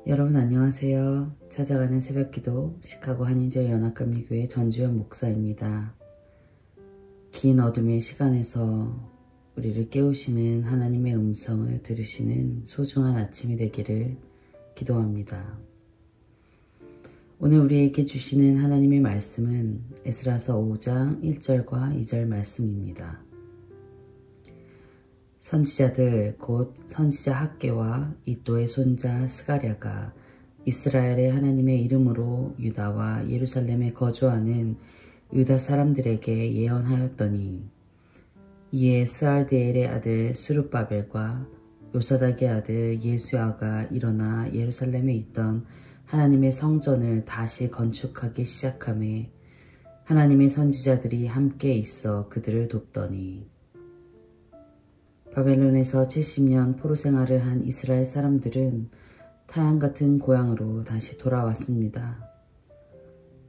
여러분 안녕하세요. 찾아가는 새벽기도 시카고 한인제연합감리교회 전주현 목사입니다. 긴 어둠의 시간에서 우리를 깨우시는 하나님의 음성을 들으시는 소중한 아침이 되기를 기도합니다. 오늘 우리에게 주시는 하나님의 말씀은 에스라서 5장 1절과 2절 말씀입니다. 선지자들 곧 선지자 학개와 이도의 손자 스가랴가 이스라엘의 하나님의 이름으로 유다와 예루살렘에 거주하는 유다 사람들에게 예언하였더니 이에 스알디엘의 아들 스룹바벨과 요사닥의 아들 예수야가 일어나 예루살렘에 있던 하나님의 성전을 다시 건축하기 시작하매 하나님의 선지자들이 함께 있어 그들을 돕더니 바벨론에서 70년 포로 생활을 한 이스라엘 사람들은 타향 같은 고향으로 다시 돌아왔습니다.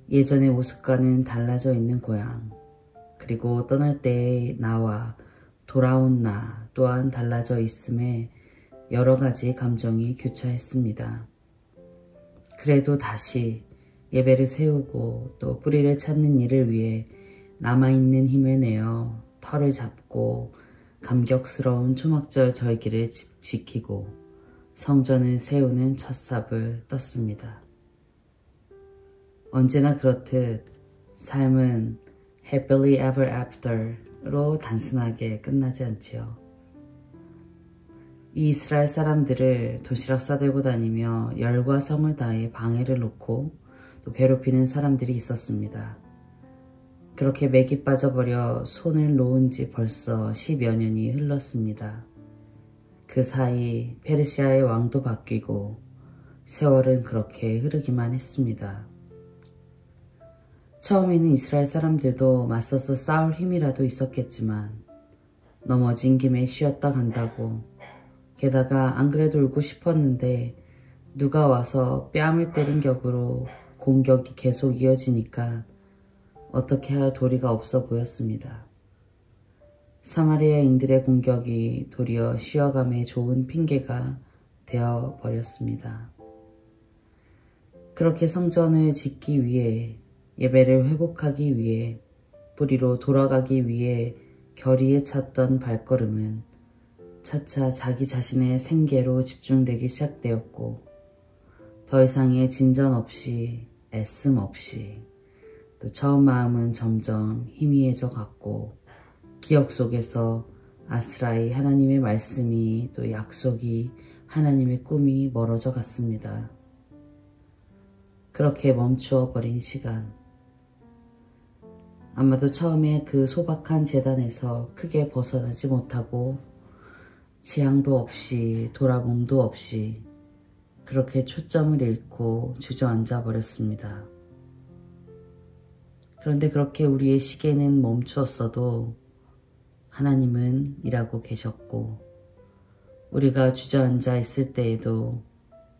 예전의 모습과는 달라져 있는 고향, 그리고 떠날 때의 나와 돌아온 나 또한 달라져 있음에 여러 가지 감정이 교차했습니다. 그래도 다시 예배를 세우고 또 뿌리를 찾는 일을 위해 남아있는 힘을 내어 터를 잡고 감격스러운 초막절 절기를 지키고 성전을 세우는 첫 삽을 떴습니다. 언제나 그렇듯 삶은 happily ever after로 단순하게 끝나지 않지요. 이 이스라엘 사람들을 도시락 싸들고 다니며 열과 성을 다해 방해를 놓고 또 괴롭히는 사람들이 있었습니다. 그렇게 맥이 빠져버려 손을 놓은 지 벌써 10여 년이 흘렀습니다. 그 사이 페르시아의 왕도 바뀌고 세월은 그렇게 흐르기만 했습니다. 처음에는 이스라엘 사람들도 맞서서 싸울 힘이라도 있었겠지만 넘어진 김에 쉬었다 간다고 게다가 안 그래도 울고 싶었는데 누가 와서 뺨을 때린 격으로 공격이 계속 이어지니까 어떻게 할 도리가 없어 보였습니다. 사마리아인들의 공격이 도리어 쉬어감에 좋은 핑계가 되어버렸습니다. 그렇게 성전을 짓기 위해 예배를 회복하기 위해 뿌리로 돌아가기 위해 결의에 찼던 발걸음은 차차 자기 자신의 생계로 집중되기 시작되었고 더 이상의 진전 없이 애씀 없이 또 처음 마음은 점점 희미해져 갔고 기억 속에서 아스라이 하나님의 말씀이 또 약속이 하나님의 꿈이 멀어져 갔습니다. 그렇게 멈추어 버린 시간. 아마도 처음에 그 소박한 재단에서 크게 벗어나지 못하고 지향도 없이 돌아봄도 없이 그렇게 초점을 잃고 주저앉아 버렸습니다. 그런데 그렇게 우리의 시계는 멈추었어도 하나님은 일하고 계셨고 우리가 주저앉아 있을 때에도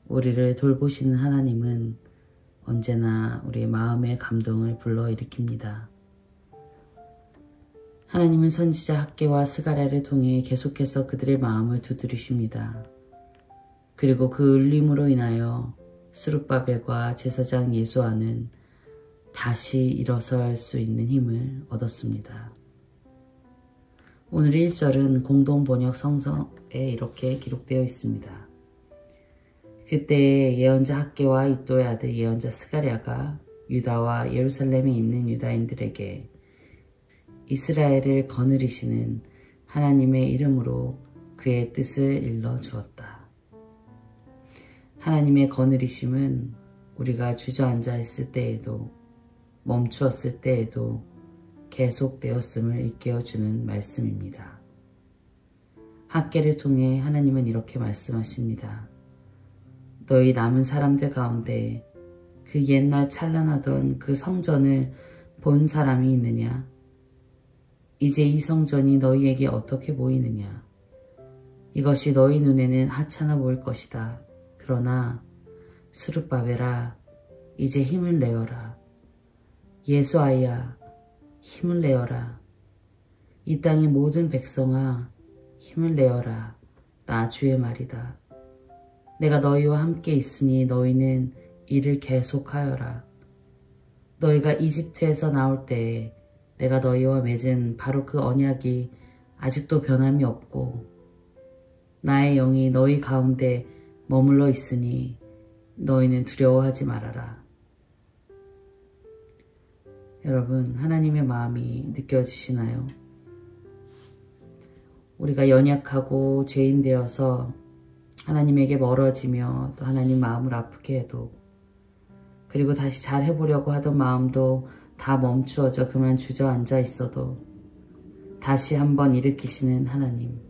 우리를 돌보시는 하나님은 언제나 우리의 마음의 감동을 불러일으킵니다. 하나님은 선지자 학개와 스가랴를 통해 계속해서 그들의 마음을 두드리십니다. 그리고 그 울림으로 인하여 스룹바벨과 제사장 예수아는 다시 일어설 수 있는 힘을 얻었습니다. 오늘의 1절은 공동번역 성서에 이렇게 기록되어 있습니다. 그때 예언자 학개와 이도의 아들 예언자 스가랴가 유다와 예루살렘에 있는 유다인들에게 이스라엘을 거느리시는 하나님의 이름으로 그의 뜻을 일러 주었다. 하나님의 거느리심은 우리가 주저앉아 있을 때에도 멈추었을 때에도 계속되었음을 일깨워주는 말씀입니다. 학개를 통해 하나님은 이렇게 말씀하십니다. 너희 남은 사람들 가운데 그 옛날 찬란하던 그 성전을 본 사람이 있느냐? 이제 이 성전이 너희에게 어떻게 보이느냐? 이것이 너희 눈에는 하찮아 보일 것이다. 그러나 스룹바벨아 이제 힘을 내어라. 예수아야 힘을 내어라. 이 땅의 모든 백성아 힘을 내어라. 나 주의 말이다. 내가 너희와 함께 있으니 너희는 일을 계속하여라. 너희가 이집트에서 나올 때에 내가 너희와 맺은 바로 그 언약이 아직도 변함이 없고 나의 영이 너희 가운데 머물러 있으니 너희는 두려워하지 말아라. 여러분, 하나님의 마음이 느껴지시나요? 우리가 연약하고 죄인 되어서 하나님에게 멀어지며 또 하나님 마음을 아프게 해도, 그리고 다시 잘 해보려고 하던 마음도 다 멈추어져 그만 주저앉아 있어도 다시 한번 일으키시는 하나님.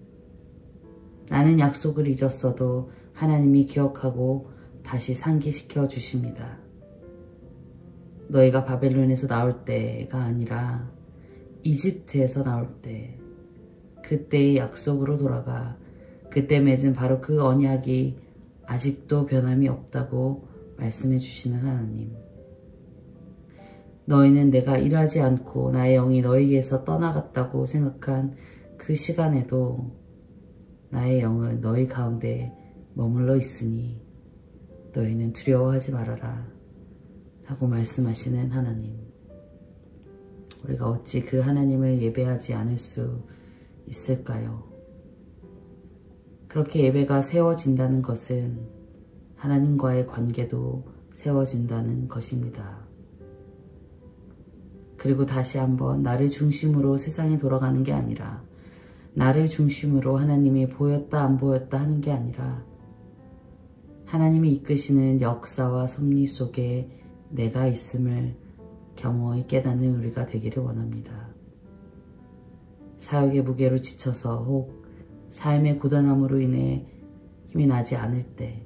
나는 약속을 잊었어도 하나님이 기억하고 다시 상기시켜 주십니다. 너희가 바벨론에서 나올 때가 아니라 이집트에서 나올 때, 그때의 약속으로 돌아가 그때 맺은 바로 그 언약이 아직도 변함이 없다고 말씀해 주시는 하나님. 너희는 내가 일하지 않고 나의 영이 너희에게서 떠나갔다고 생각한 그 시간에도 나의 영은 너희 가운데 머물러 있으니 너희는 두려워하지 말아라 라고 말씀하시는 하나님. 우리가 어찌 그 하나님을 예배하지 않을 수 있을까요? 그렇게 예배가 세워진다는 것은 하나님과의 관계도 세워진다는 것입니다. 그리고 다시 한번 나를 중심으로 세상에 돌아가는 게 아니라, 나를 중심으로 하나님이 보였다 안 보였다 하는 게 아니라 하나님이 이끄시는 역사와 섭리 속에 내가 있음을 겸허히 깨닫는 우리가 되기를 원합니다. 사역의 무게로 지쳐서 혹 삶의 고단함으로 인해 힘이 나지 않을 때,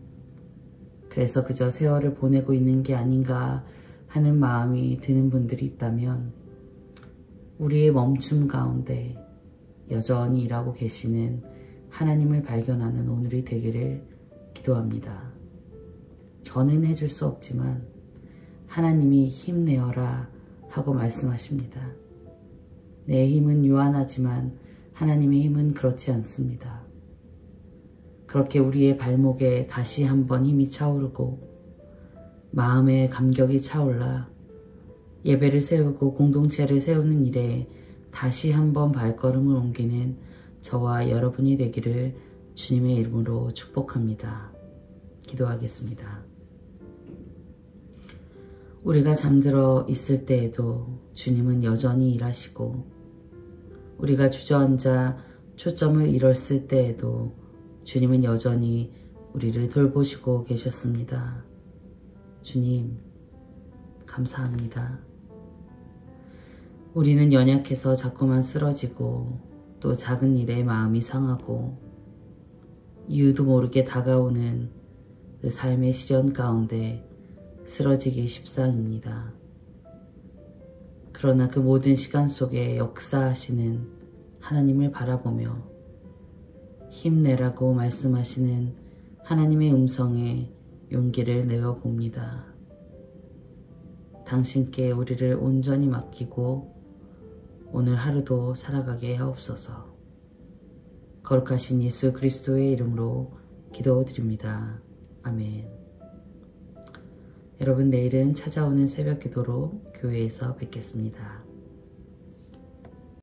그래서 그저 세월을 보내고 있는 게 아닌가 하는 마음이 드는 분들이 있다면 우리의 멈춤 가운데 여전히 일하고 계시는 하나님을 발견하는 오늘이 되기를 기도합니다. 저는 해줄 수 없지만 하나님이 힘내어라 하고 말씀하십니다. 내 힘은 유한하지만 하나님의 힘은 그렇지 않습니다. 그렇게 우리의 발목에 다시 한번 힘이 차오르고 마음의 감격이 차올라 예배를 세우고 공동체를 세우는 일에 다시 한번 발걸음을 옮기는 저와 여러분이 되기를 주님의 이름으로 축복합니다. 기도하겠습니다. 우리가 잠들어 있을 때에도 주님은 여전히 일하시고, 우리가 주저앉아 초점을 잃었을 때에도 주님은 여전히 우리를 돌보시고 계셨습니다. 주님, 감사합니다. 우리는 연약해서 자꾸만 쓰러지고 또 작은 일에 마음이 상하고 이유도 모르게 다가오는 그 삶의 시련 가운데 쓰러지기 십상입니다. 그러나 그 모든 시간 속에 역사하시는 하나님을 바라보며 힘내라고 말씀하시는 하나님의 음성에 용기를 내어봅니다. 당신께 우리를 온전히 맡기고 오늘 하루도 살아가게 하옵소서. 거룩하신 예수 그리스도의 이름으로 기도드립니다. 아멘. 여러분, 내일은 찾아오는 새벽 기도로 교회에서 뵙겠습니다.